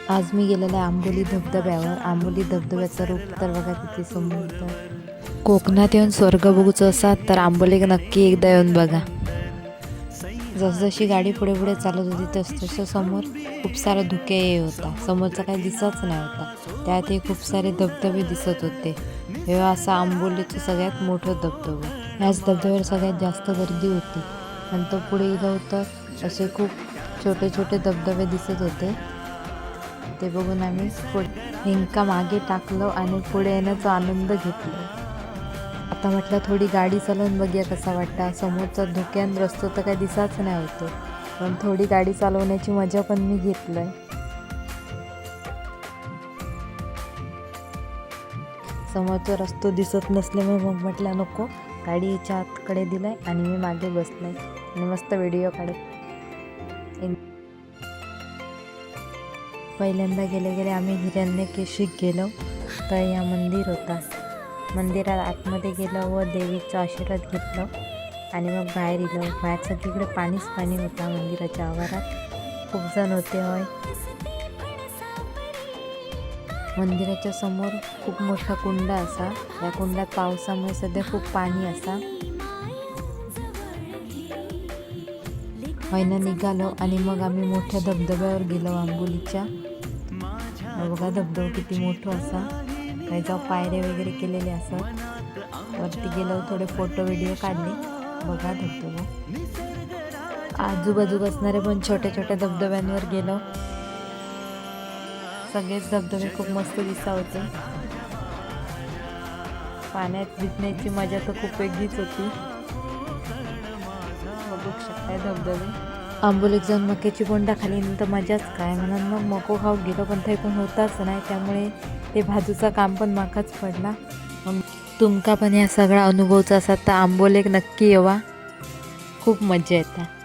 आज मी गेलेला आंबोली धबधब्यावर. आंबोली धबधब्याचं रूप तर बघा किती सुंदर. कोकणात येऊन स्वर्ग बघूचं असाल तर आंबोली नक्की एकदा येऊन बघा. जसजशी गाडी पुढे पुढे चालत होती तसं समोर खूप सारा धुके होता. समोरचा काही दिसतच नाही होता. त्यातही खूप सारे धबधबे दिसत होते. हे असा आंबोलीचं सगळ्यात मोठं धबधबा. याच धबधब्यावर सगळ्यात जास्त गर्दी होती. नंतर पुढे गेलो तर असे खूप छोटे छोटे धबधबे दिसत होते. ते बघून आम्ही हिंका मागे टाकलो आणि पुढे येण्याचा आनंद घेतला. आता म्हटलं थोडी गाडी चालवून बघूया कसा वाटतं. समोरचा धुक्यान रस्ता तर काही दिसाच नाही होतो, पण थोडी गाडी चालवण्याची मजा पण मी घेतलंय. समोरचा रस्ता दिसत नसल्यामुळे मग म्हटलं नको, गाडी याच्या आतकडे दिलाय आणि मी मागे बसलाय आणि मस्त व्हिडिओ काढत. पहिल्यांदा गेले आम्ही हिरण्यकेशीत गेलो. तर या मंदिर होता. मंदिरात आतमध्ये गेलो व देवीचा आशीर्वाद घेतलो आणि मग बाहेर गेलो. बाहेर सगळीकडे पाणीच पाणी होता. मंदिराच्या आवारात खूप जण होते. होय, मंदिराच्या समोर खूप मोठा कुंड असा. या कुंडात पावसामुळे सध्या खूप पाणी असा. होईना निघालो आणि मग आम्ही मोठ्या धबधब्यावर गेलो आंबोलीच्या. बघा धबधबा किती मोठा असा. काही जाऊ पायऱ्या वगैरे केलेले असत. वरती गेलो, थोडे फोटो व्हिडिओ काढले. बघा धबधबा. आजूबाजू असणारे पण छोट्या छोट्या धबधब्यांवर गेलो. सगळेच धबधबे खूप मस्त दिसत होते. पाण्यात भिजण्याची मजा तर खूप वेगळीच होती. बघू शकताय धबधबे. आंबोलीत जाऊन मक्याची बोंडा खाली तर मजाच काय. म्हणून मग मको खाऊ गेलो, पण ते पण होताच नाही. त्यामुळे ते भाजूचा काम पण माकाच पडला. मग तुमका पण या सगळा अनुभवचा असा तर आंबोलीत नक्की येवा. खूप मजा येते.